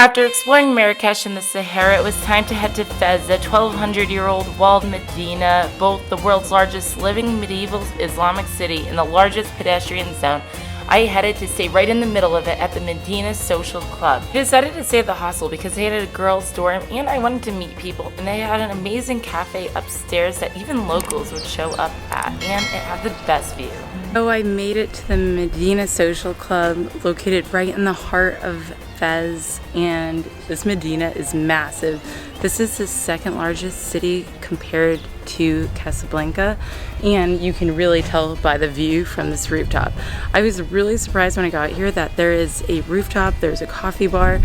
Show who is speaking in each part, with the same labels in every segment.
Speaker 1: After exploring Marrakesh and the Sahara, it was time to head to Fez, a 1200-year-old walled Medina, both the world's largest living medieval Islamic city and the largest pedestrian zone. I headed to stay right in the middle of it at the Medina Social Club. I decided to stay at the hostel because they had a girls' dorm and I wanted to meet people, and they had an amazing cafe upstairs that even locals would show up at, and it had the best view.
Speaker 2: So I made it to the Medina Social Club, located right in the heart of Fez, and this Medina is massive. This is the second largest city compared to Casablanca, and you can really tell by the view from this rooftop. I was really surprised when I got here that there is a rooftop, there's a coffee bar,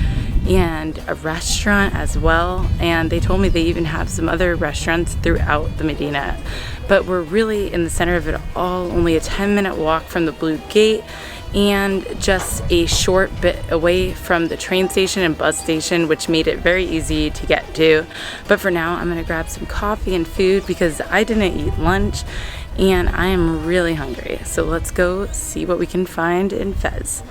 Speaker 2: and a restaurant as well, and they told me they even have some other restaurants throughout the Medina. But we're really in the center of it all, only a 10-minute walk from the Blue Gate, and just a short bit away from the train station and bus station, which made it very easy to get to. But for now, I'm gonna grab some coffee and food because I didn't eat lunch and I am really hungry. So let's go see what we can find in Fez.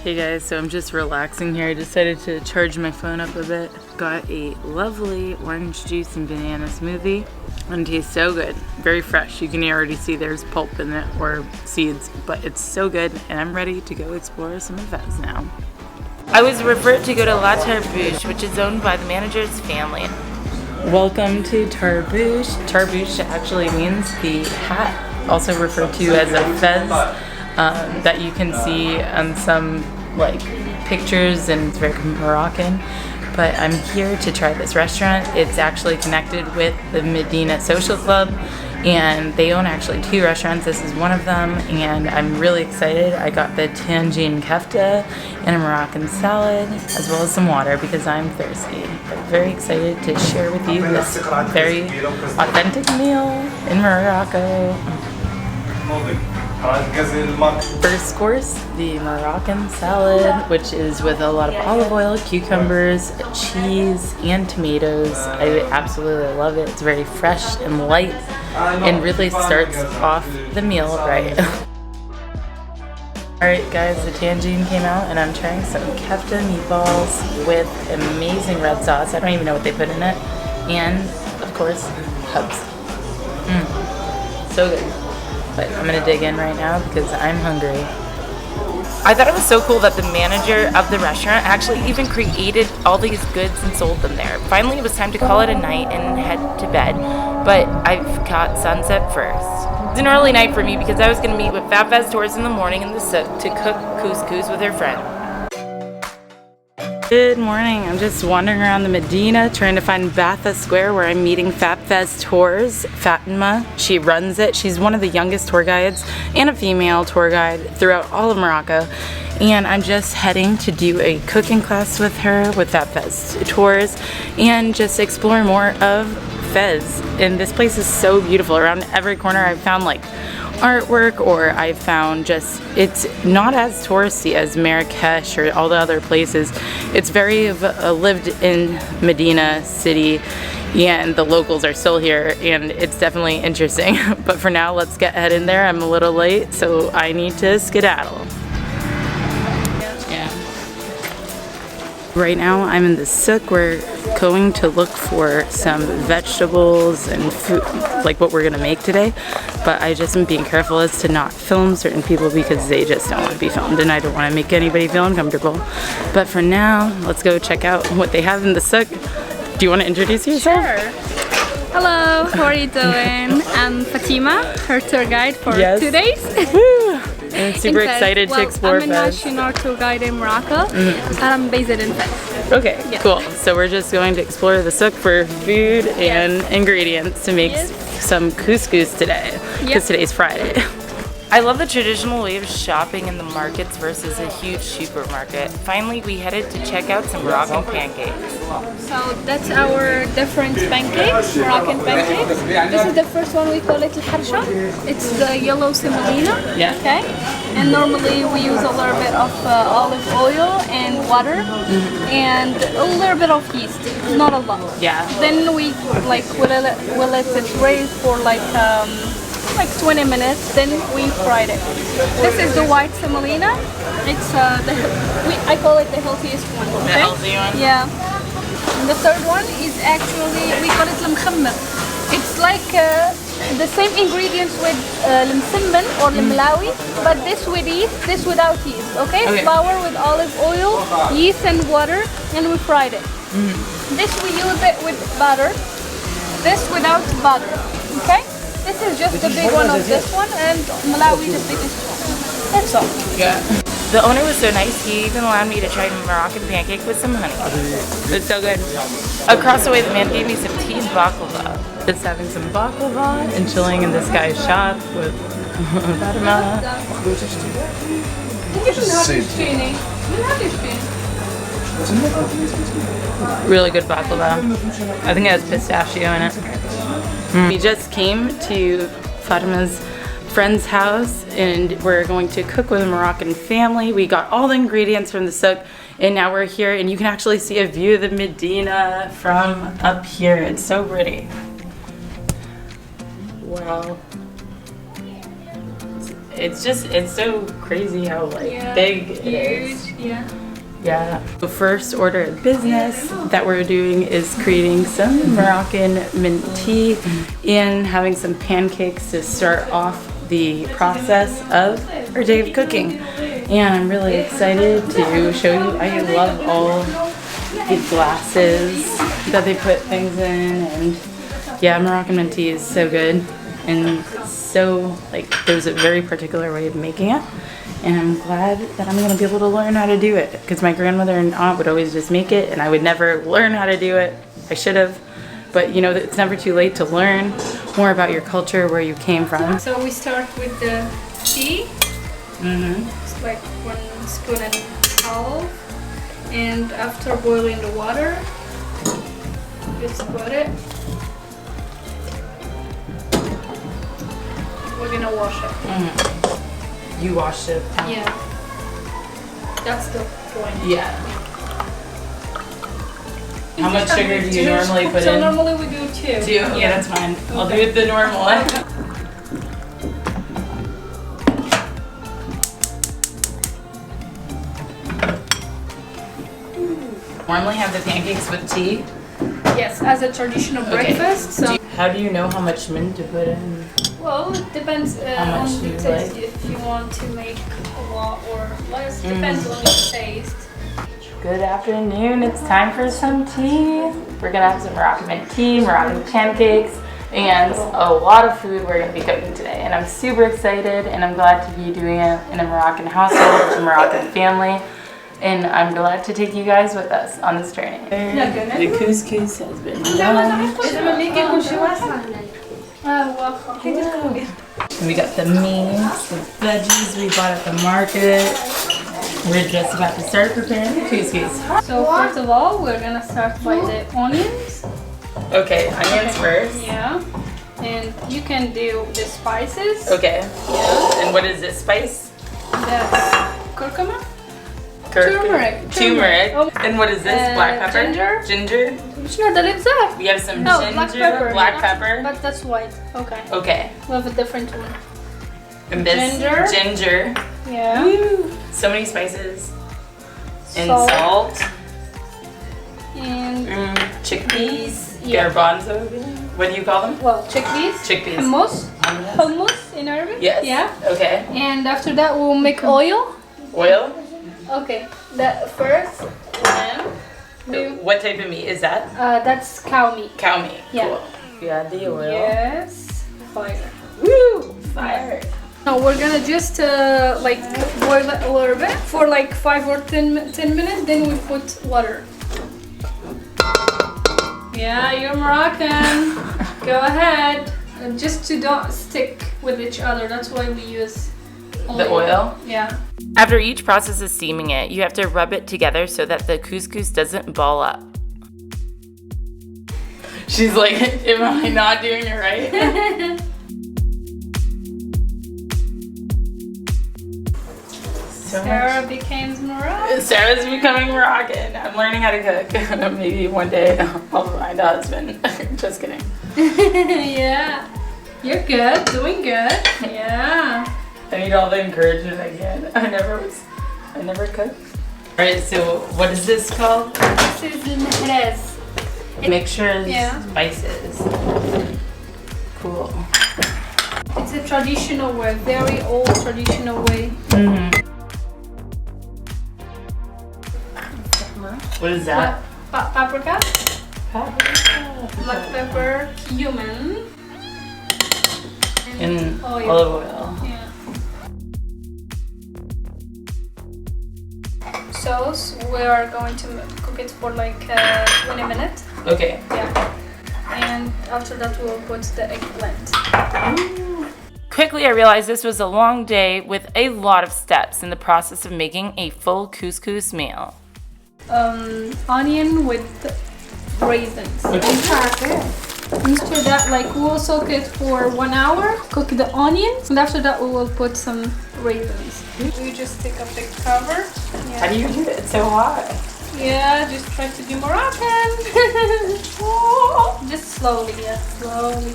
Speaker 2: Hey guys, so I'm just relaxing here. I decided to charge my phone up a bit. Got a lovely orange juice and banana smoothie, and it tastes so good. Very fresh. You can already see there's pulp in it, or seeds, but it's so good, and I'm ready to go explore some of Fez now.
Speaker 1: I was referred to go to La Tarbouche, which is owned by the manager's family.
Speaker 2: Welcome to Tarbouche. Tarbouche actually means the hat, also referred to as a fez, that you can see on some pictures, and it's very Moroccan. But I'm here to try this restaurant. It's actually connected with the Medina Social Club, and they own actually 2 restaurants. This is one of them, and I'm really excited. I got the tangine kefta and a Moroccan salad, as well as some water because I'm thirsty. But very excited to share with you this very authentic meal in Morocco. First course, the Moroccan salad, which is with a lot of olive oil, cucumbers, cheese, and tomatoes. I absolutely love it. It's very fresh and light and really starts off the meal right. Alright guys, the tangine came out and I'm trying some kefta meatballs with amazing red sauce. I don't even know what they put in it. And, of course, hubs. So good. But I'm gonna dig in right now because I'm hungry. I thought it was so cool that the manager of the restaurant actually even created all these goods and sold them there. Finally, it was time to call it a night and head to bed, but I've got sunset first. It's an early night for me because I was gonna meet with Fab Fez Tours in the morning in the souk to cook couscous with her friend. Good morning. I'm just wandering around the Medina trying to find Batha Square where I'm meeting Fab Fez Tours. Fatima, she runs it. She's one of the youngest tour guides and a female tour guide throughout all of Morocco. And I'm just heading to do a cooking class with her with Fab Fez Tours and just explore more of Fez. And this place is so beautiful. Around every corner I've found artwork, or I've found it's not as touristy as Marrakesh or all the other places. It's very lived in Medina city, and the locals are still here, and it's definitely interesting. But for now, let's get headed there. I'm a little late, so I need to skedaddle. Right now I'm in the souk. We're going to look for some vegetables and food, like what we're gonna make today. But I just am being careful as to not film certain people because they just don't want to be filmed, and I don't want to make anybody feel uncomfortable. But for now, let's go check out what they have in the souk. Do you want to introduce yourself?
Speaker 3: Sure. Hello, how are you doing? I'm Fatima, her tour guide for 2 days.
Speaker 2: Woo! I'm super excited to explore Fez.
Speaker 3: I'm a national tour guide in Morocco, and I'm based in Fez.
Speaker 2: Okay, cool. So we're just going to explore the souk for food and ingredients to make some couscous today, because today's Friday.
Speaker 1: I love the traditional way of shopping in the markets versus a huge supermarket. Finally, we headed to check out some Moroccan pancakes.
Speaker 3: So that's our different pancakes, Moroccan pancakes. This is the first one, we call it al-harsha. It's the yellow semolina, okay? And normally we use a little bit of olive oil and water. and a little bit of yeast, not a lot.
Speaker 2: Yeah.
Speaker 3: Then we we'll let it raise for like 20 minutes. Then we fried it. This is the white semolina. It's I call it the healthiest one. Okay?
Speaker 2: The healthy one?
Speaker 3: Yeah. And the third one is actually, we call it المخمر. It's like the same ingredients with المسمن or الملاوي, but this with yeast, this without yeast. Okay? Flour with olive oil, yeast and water, and we fried it. This we use it with butter. This without butter. Okay? This is just the big one of this one, and Malawi the biggest one. That's all.
Speaker 2: Yeah.
Speaker 1: The owner was so nice, he even allowed me to try Moroccan pancake with some honey.
Speaker 2: It's so good.
Speaker 1: Across the way, the man gave me some tea and baklava.
Speaker 2: Just having some baklava and chilling in this guy's shop with Fatima. Really good baklava. I think it has pistachio in it. We just came to Fatima's friend's house and we're going to cook with a Moroccan family. We got all the ingredients from the souk and now we're here and you can actually see a view of the Medina from up here. It's so pretty. Wow. It's so crazy how big it is. Yeah. The first order of business that we're doing is creating some Moroccan mint tea and having some pancakes to start off the process of our day of cooking. And I'm really excited to show you. I love all the glasses that they put things in, and yeah, Moroccan mint tea is so good and so there's a very particular way of making it. And I'm glad that I'm gonna be able to learn how to do it because my grandmother and aunt would always just make it and I would never learn how to do it. I should have, but you know, it's never too late to learn more about your culture, where you came from.
Speaker 3: So we start with the tea. It's like 1 spoon and a half. And after boiling the water, just put it. We're gonna wash it.
Speaker 2: You washed it?
Speaker 3: Yeah. That's the point.
Speaker 2: Yeah. How much sugar do you normally put in?
Speaker 3: So normally we do 2.
Speaker 2: 2? Yeah, that's fine. I'll do it the normal one. Normally have the pancakes with tea?
Speaker 3: Yes, as a traditional breakfast. So.
Speaker 2: How do you know how much mint to put in?
Speaker 3: Well, it depends on the taste. If you want to make a lot or less, depends on your taste.
Speaker 1: Good afternoon, it's time for some tea. We're gonna have some Moroccan mint tea, Moroccan pancakes, and a lot of food we're gonna be cooking today. And I'm super excited and I'm glad to be doing it in a Moroccan household with a Moroccan family. And I'm glad to take you guys with us on this journey.
Speaker 2: The couscous has been done. We got the meats, the veggies we bought at the market. We're just about to start preparing the couscous.
Speaker 3: So first of all, we're gonna start by the onions.
Speaker 2: Okay, onions first.
Speaker 3: Yeah. And you can do the spices.
Speaker 2: Okay.
Speaker 3: Yeah.
Speaker 2: And what is this spice?
Speaker 3: That's curcuma.
Speaker 2: Turmeric.
Speaker 3: Oh.
Speaker 2: And what is this? Black pepper?
Speaker 3: Ginger.
Speaker 2: Ginger?
Speaker 3: We
Speaker 2: We have some
Speaker 3: black
Speaker 2: ginger,
Speaker 3: pepper.
Speaker 2: black pepper.
Speaker 3: But that's white. Okay.
Speaker 2: Okay.
Speaker 3: We have a different one.
Speaker 2: And this ginger.
Speaker 3: Yeah.
Speaker 2: Woo. So many spices. And salt.
Speaker 3: And
Speaker 2: chickpeas.
Speaker 3: Yeah.
Speaker 2: Garbanzo. What do you call them?
Speaker 3: well, chickpeas.
Speaker 2: Chickpeas.
Speaker 3: Hummus in Arabic.
Speaker 2: Yes.
Speaker 3: Yeah.
Speaker 2: Okay.
Speaker 3: And after that, we'll make oil.
Speaker 2: Oil?
Speaker 3: Okay. That first.
Speaker 2: What type of meat is that?
Speaker 3: That's cow meat.
Speaker 2: Cow meat.
Speaker 3: Yeah.
Speaker 2: Cool. Yeah, the oil.
Speaker 3: Yes. Fire.
Speaker 2: Woo! Fire.
Speaker 3: No, we're gonna just boil it a little bit for like 5 or 10 minutes. Then we put water. Yeah, you're Moroccan. Go ahead. Just to don't stick with each other. That's why we use
Speaker 2: the oil.
Speaker 3: Yeah.
Speaker 1: After each process of steaming it, you have to rub it together so that the couscous doesn't ball up.
Speaker 2: She's like, am I not doing it right?
Speaker 1: so
Speaker 3: Sarah
Speaker 1: much.
Speaker 3: becomes Moroccan.
Speaker 1: Sarah's becoming Moroccan. I'm learning how to cook. Maybe one day I'll find a husband. Just kidding.
Speaker 3: Yeah. You're good. Doing good. Yeah.
Speaker 1: I need all the encouragement I can. I never cooked. Alright, so what is this called?
Speaker 3: This is المهراز.
Speaker 1: Mixtures,
Speaker 3: Yeah.
Speaker 1: spices. Cool.
Speaker 3: It's a traditional way, very old traditional way.
Speaker 1: What is that?
Speaker 3: Paprika, black pepper, cumin,
Speaker 1: And
Speaker 3: oil.
Speaker 1: olive oil.
Speaker 3: Yeah. Sauce, we are going to cook it for like 20 minutes.
Speaker 1: Okay.
Speaker 3: Yeah. And after that we will put the eggplant.
Speaker 1: Quickly, I realized this was a long day with a lot of steps in the process of making a full couscous meal.
Speaker 3: Onion with raisins. After that, like we will soak it for 1 hour, cook the onions, and after that we will put some raisins. We just take up the cover.
Speaker 1: How do you do it? It's so hot.
Speaker 3: Yeah, just try to be Moroccan. Just slowly, yeah, slowly.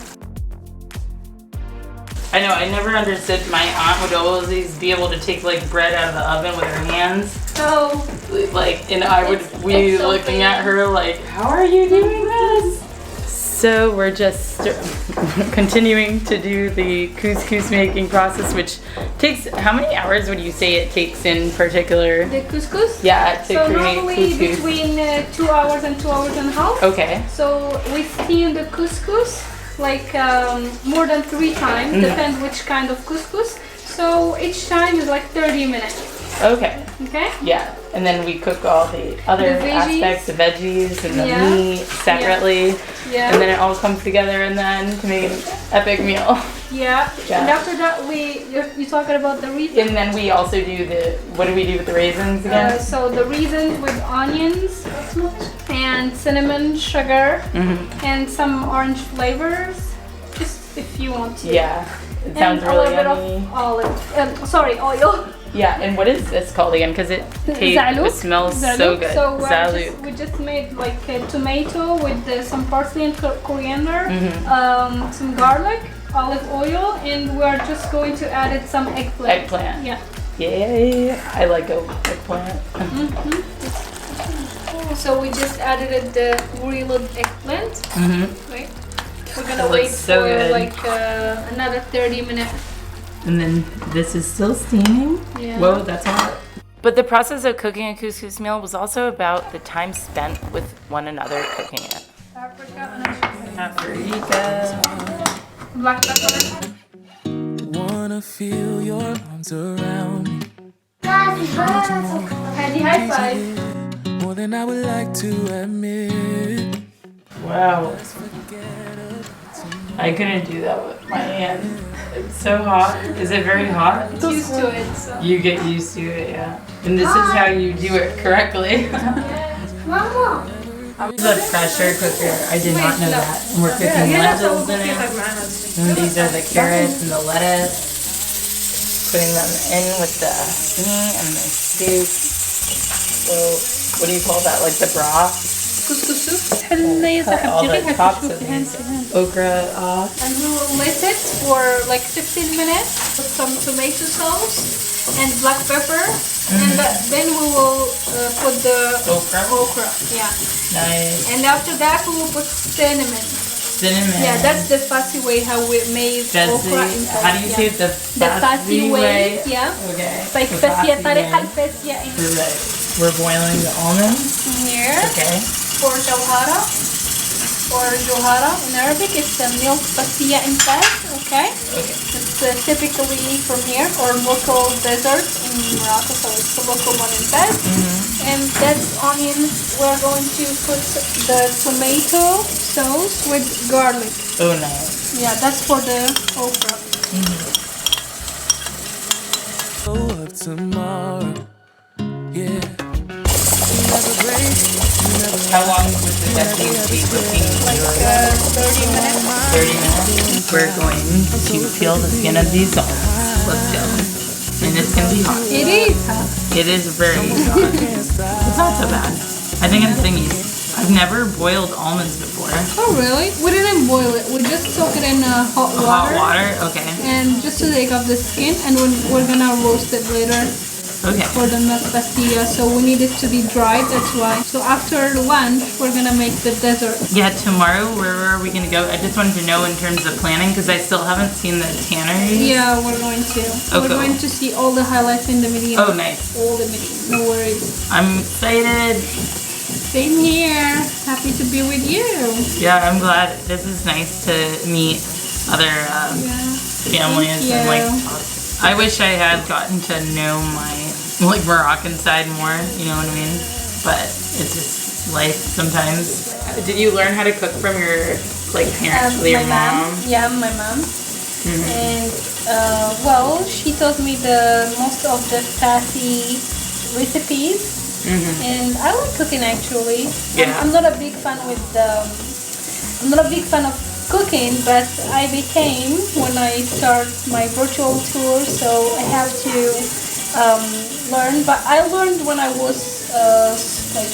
Speaker 1: I know, I never understood. My aunt would always be able to take like bread out of the oven with her hands.
Speaker 3: So,
Speaker 1: Like, and I would be
Speaker 3: it's so
Speaker 1: looking
Speaker 3: big.
Speaker 1: at her like, how are you doing this? So we're just continuing to do the couscous making process, which takes, how many hours would you say it takes in particular?
Speaker 3: the couscous?
Speaker 1: Yeah, to
Speaker 3: So
Speaker 1: create
Speaker 3: normally
Speaker 1: couscous.
Speaker 3: between 2 hours and 2 hours and a half.
Speaker 1: Okay.
Speaker 3: So we steam the couscous like more than 3 times, depends which kind of couscous. So each time is like 30 minutes.
Speaker 1: Okay.
Speaker 3: Okay?
Speaker 1: Yeah. And then we cook all the other
Speaker 3: The veggies.
Speaker 1: aspects, the veggies and the
Speaker 3: Yeah.
Speaker 1: meat separately.
Speaker 3: Yeah.
Speaker 1: And then it all comes together and then to make an epic meal.
Speaker 3: Yeah.
Speaker 1: Yeah.
Speaker 3: And after that you're talking about the raisins.
Speaker 1: And then we also do what do we do with the raisins again?
Speaker 3: So the raisins with onions and cinnamon, sugar, and some orange flavors, just if you want to.
Speaker 1: Yeah. It
Speaker 3: And
Speaker 1: sounds
Speaker 3: a
Speaker 1: really
Speaker 3: little
Speaker 1: yummy.
Speaker 3: bit of olive, oil.
Speaker 1: Yeah, and what is this called again? Because it smells so
Speaker 3: Zalouk.
Speaker 1: good.
Speaker 3: So
Speaker 1: Zalouk.
Speaker 3: we just made like a tomato with some parsley and coriander, some garlic, olive oil, and we are just going to add it some eggplant.
Speaker 1: Eggplant.
Speaker 3: Yeah.
Speaker 1: Yeah, I like eggplant.
Speaker 3: So we just added the grilled eggplant. Right. We're gonna
Speaker 1: That
Speaker 3: wait
Speaker 1: looks so
Speaker 3: for
Speaker 1: good.
Speaker 3: like another 30 minutes.
Speaker 1: And then this is still steaming.
Speaker 3: Yeah.
Speaker 1: Whoa, that's hot. But the process of cooking a couscous meal was also about the time spent with one another cooking it. Paprika.
Speaker 3: Black pepper.
Speaker 4: Wanna feel your arms around me
Speaker 3: Handy high five.
Speaker 4: more than I would like to admit.
Speaker 1: Wow. I couldn't do that with my hands. It's so hot. Is it very hot?
Speaker 3: It's used to it. So.
Speaker 1: You get used to it, yeah. And this is how you do it correctly. The pressure cooker, I did not know that. And we're cooking lentils in it. And these are the carrots and the lettuce. Putting them in with the meat and the soup. So, what do you call that? Like the broth?
Speaker 3: Couscous soup.
Speaker 1: Cut all the tops of these okra off.
Speaker 3: And we will let it for like 15 minutes with some tomato sauce and black pepper. And then we will put the okra. Yeah.
Speaker 1: Nice.
Speaker 3: And after that we will put cinnamon.
Speaker 1: Cinnamon.
Speaker 3: Yeah, that's the fussy way how we made okra in
Speaker 1: How do you say it? The
Speaker 3: fussy way? Yeah.
Speaker 1: Okay.
Speaker 3: It's like
Speaker 1: The
Speaker 3: فاسية
Speaker 1: fussy
Speaker 3: طريقة
Speaker 1: way.
Speaker 3: الفاسية in
Speaker 1: We're boiling the almonds.
Speaker 3: here.
Speaker 1: Okay.
Speaker 3: For jawhara or johara in Arabic, it's a milk pasilla in Fez, okay? It's typically from here or local dessert in Morocco, so it's a local one in Fez. And that's onions. We're going to put the tomato sauce with garlic.
Speaker 1: Oh, nice.
Speaker 3: Yeah, that's for the okra.
Speaker 4: Go up tomorrow, yeah. Never break, never
Speaker 1: How long would the veggies be cooking?
Speaker 3: Like 30 minutes.
Speaker 1: 30 minutes. We're going to peel the skin of these almonds. Let's go. And it's gonna be hot.
Speaker 3: It is hot.
Speaker 1: It is very hot. It's not so bad. I think I'm thingies. I've never boiled almonds before.
Speaker 3: Oh really? We didn't boil it. We just soak it in hot water.
Speaker 1: Hot water? Okay.
Speaker 3: And just to take off the skin, and we're gonna roast it later.
Speaker 1: Okay.
Speaker 3: For the milk pastilla, so we need it to be dried, that's why. So after lunch, we're gonna make the dessert.
Speaker 1: Yeah, tomorrow, where are we gonna go? I just wanted to know in terms of planning, because I still haven't seen the tannery.
Speaker 3: Yeah, we're going to.
Speaker 1: Oh,
Speaker 3: we're
Speaker 1: cool.
Speaker 3: going to see all the highlights in the video.
Speaker 1: Oh, nice.
Speaker 3: All the video, no worries.
Speaker 1: I'm excited.
Speaker 3: Same here. Happy to be with you.
Speaker 1: Yeah, I'm glad. This is nice to meet other families and like. I wish I had gotten to know my like Moroccan side more, you know what I mean? But it's just life sometimes. Did you learn how to cook from your like parents, your mom?
Speaker 3: Yeah, my mom. And well, she taught me the most of the fatty recipes. And I like cooking actually.
Speaker 1: Yeah.
Speaker 3: I'm not a big fan with I'm not a big fan of cooking, but I became when I start my virtual tour, so I have to learn. But I learned when I was like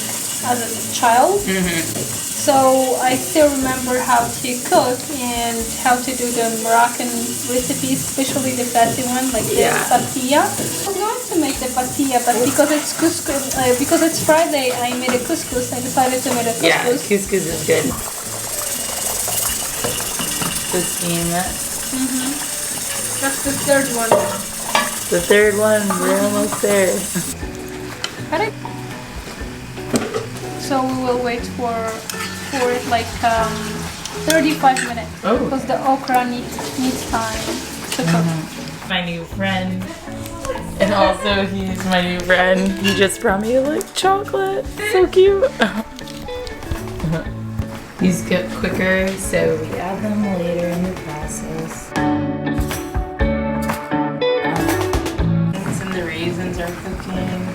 Speaker 3: as a child, so I still remember how to cook and how to do the Moroccan recipes, especially the fatty one, like the pastilla. I was going to make the pastilla, but because it's couscous, because it's Friday, I made a couscous. I decided to make a couscous.
Speaker 1: Yeah, couscous is good. To steam it.
Speaker 3: That's the third one.
Speaker 1: The third one, we're almost there.
Speaker 3: Got it? So we will wait for it like 35 minutes because the okra needs time to cook.
Speaker 1: My new friend, and also he's my new friend. He just brought me like chocolate. So cute. These cook quicker, so we add them later in the process. And the raisins are cooking.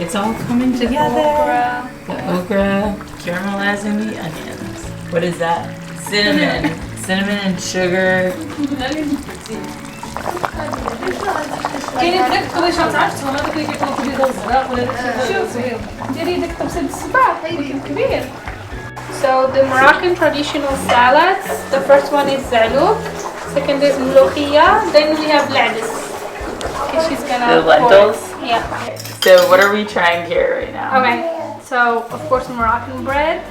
Speaker 1: It's all coming together. The okra, caramelizing the onions. What is that? Cinnamon. Cinnamon and sugar.
Speaker 3: So the Moroccan traditional salads, the first one is zalouk, second is mloukhia, then we have lettuce. Okay, she's gonna
Speaker 1: The lentils?
Speaker 3: Yeah.
Speaker 1: So what are we trying here right now?
Speaker 3: Okay, so of course Moroccan bread,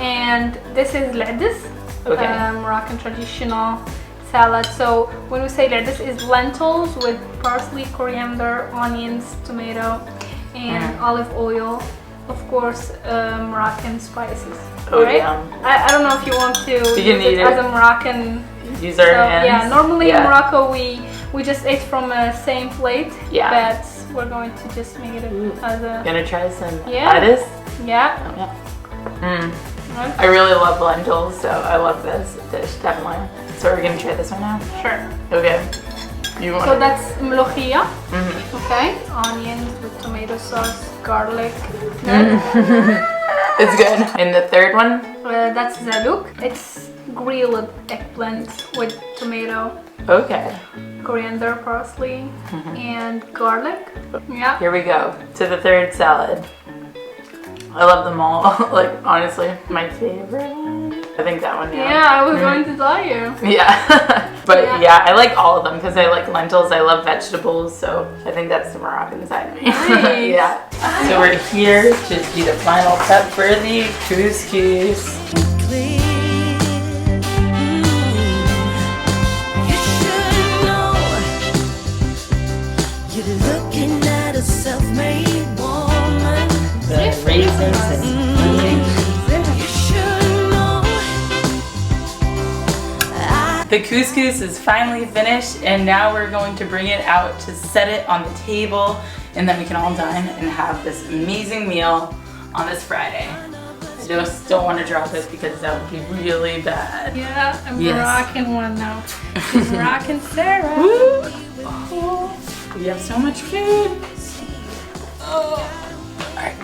Speaker 3: and this is lettuce, Moroccan traditional salad. So when we say lettuce, is lentils with parsley, coriander, onions, tomato, and olive oil. Of course, Moroccan spices.
Speaker 1: Oh,
Speaker 3: right?
Speaker 1: yeah.
Speaker 3: I don't know if you want to use it as a Moroccan.
Speaker 1: Use our hands.
Speaker 3: Yeah, normally in Morocco we just ate from a same plate.
Speaker 1: Yeah.
Speaker 3: But we're going to just make it as a.
Speaker 1: Gonna try some lettuce?
Speaker 3: Yeah.
Speaker 1: I really love lentils, so I love this dish, definitely. So we're gonna try this one now?
Speaker 3: Sure.
Speaker 1: Okay. You want
Speaker 3: So that's mloukhia. Okay. Onions with tomato sauce, garlic.
Speaker 1: It's good. And the third one?
Speaker 3: That's zalouk. It's grilled eggplant with tomato,
Speaker 1: Okay.
Speaker 3: coriander, parsley, and garlic. Yeah.
Speaker 1: Here we go. To the third salad. I love them all. Like, honestly, my favorite one. I think that one,
Speaker 3: Yeah, I was going to tell you.
Speaker 1: Yeah. But yeah, I like all of them because I like lentils. I love vegetables. So I think that's the Moroccan side of me.
Speaker 3: Nice.
Speaker 1: Yeah. So we're here to do the final prep for the couscous. The raisins and onions. The couscous is finally finished, and now we're going to bring it out to set it on the table, and then we can all dine and have this amazing meal on this Friday. I just don't want to drop it because that would be really bad.
Speaker 3: Yeah, a
Speaker 1: Yes.
Speaker 3: Moroccan one now. Moroccan Sarah.
Speaker 1: Woo! Oh, we have so much food. Oh. All right.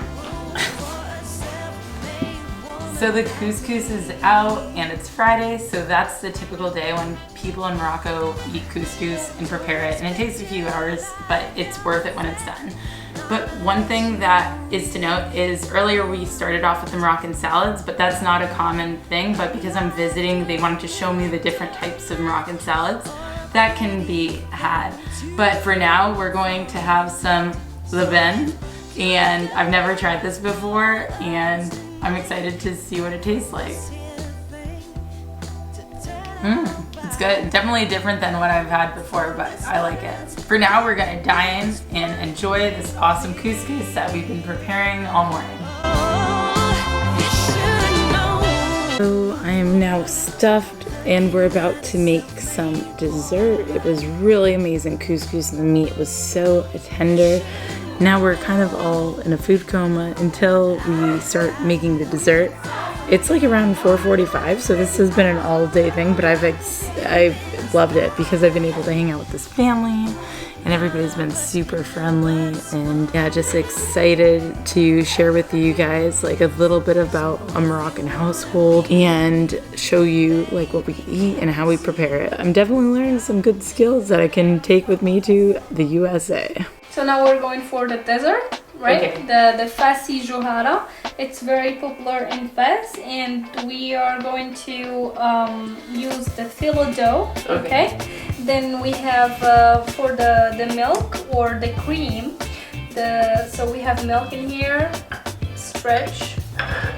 Speaker 2: So the couscous is out and it's Friday, so that's the typical day when people in Morocco eat couscous and prepare it. And it takes a few hours, but it's worth it when it's done. But one thing that is to note is earlier we started off with the Moroccan salads, but that's not a common thing. But because I'm visiting, they wanted to show me the different types of Moroccan salads that can be had. But for now, we're going to have some leben, and I've never tried this before, and I'm excited to see what it tastes like. It's good. Definitely different than what I've had before, but I like it. For now, we're gonna dine and enjoy this awesome couscous that we've been preparing all morning. So I am now stuffed and we're about to make some dessert. It was really amazing couscous and the meat was so tender. Now we're kind of all in a food coma until we start making the dessert. It's like around 4:45, so this has been an all-day thing, but I've loved it because I've been able to hang out with this family and everybody's been super friendly, and yeah, just excited to share with you guys like a little bit about a Moroccan household and show you like what we eat and how we prepare it. I'm definitely learning some good skills that I can take with me to the USA.
Speaker 3: So now we're going for the dessert, right?
Speaker 2: Okay.
Speaker 3: The Fassi Johara. It's very popular in Fez, and we are going to use the phyllo dough. Okay. Then we have for the milk or the cream. So we have milk in here, stretch,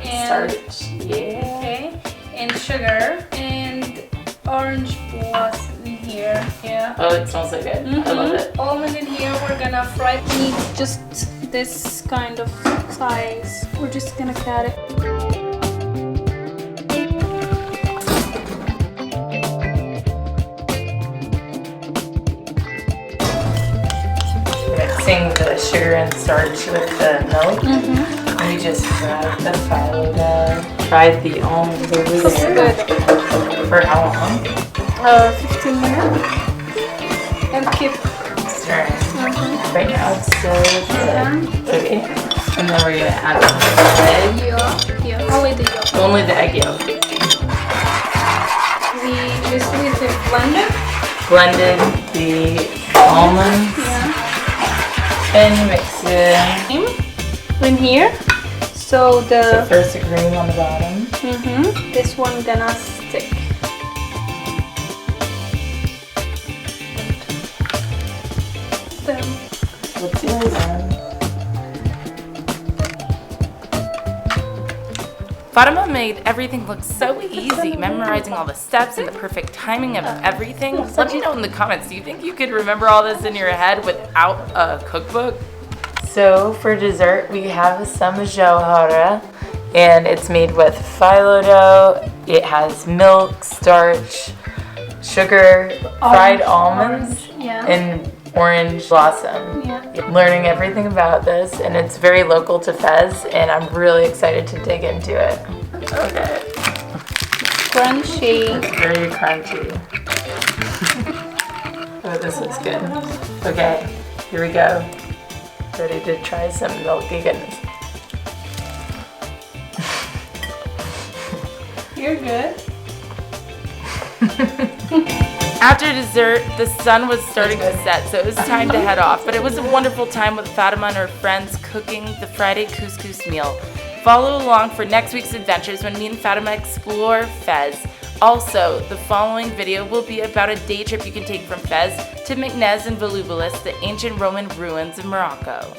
Speaker 3: and
Speaker 2: Starch, yeah.
Speaker 3: okay, and sugar and orange blossom in here. Yeah.
Speaker 2: Oh, it smells so good. I love it.
Speaker 3: Almond in here. We're gonna fry meat just this kind of size. We're just gonna cut it.
Speaker 2: Mixing the sugar and starch with the milk. We just grabbed the phyllo dough, fried the almonds over there.
Speaker 3: Good.
Speaker 2: For how long?
Speaker 3: 15 minutes. And keep
Speaker 2: Stirring. Right now it's still good. Okay. And then we're gonna add some egg.
Speaker 3: Yeah. Only the yolk.
Speaker 2: Only the egg yolk.
Speaker 3: We just need to blend it.
Speaker 2: Blended the almonds
Speaker 3: Yeah.
Speaker 2: and mix it.
Speaker 3: In here. So
Speaker 2: So first the cream on the bottom.
Speaker 3: this one gonna stick.
Speaker 2: Let's see what Fatima made everything look so easy, memorizing all the steps and the perfect timing of everything. Let me know in the comments, do you think you could remember all this in your head without a cookbook? So for dessert, we have some johara, and it's made with phyllo dough. It has milk, starch, sugar, fried almonds, and orange blossom. Learning everything about this, and it's very local to Fez, and I'm really excited to dig into it. Okay.
Speaker 3: Crunchy.
Speaker 2: It's very crunchy. Oh, this looks good. Okay, here we go. Ready to try some milky goodness.
Speaker 3: You're good.
Speaker 1: After dessert, the sun was starting to set, so it was time to head off. But it was a wonderful time with Fatima and her friends cooking the Friday couscous meal. Follow along for next week's adventures when me and Fatima explore Fez. Also, the following video will be about a day trip you can take from Fez to Meknès and Volubilis, the ancient Roman ruins of Morocco.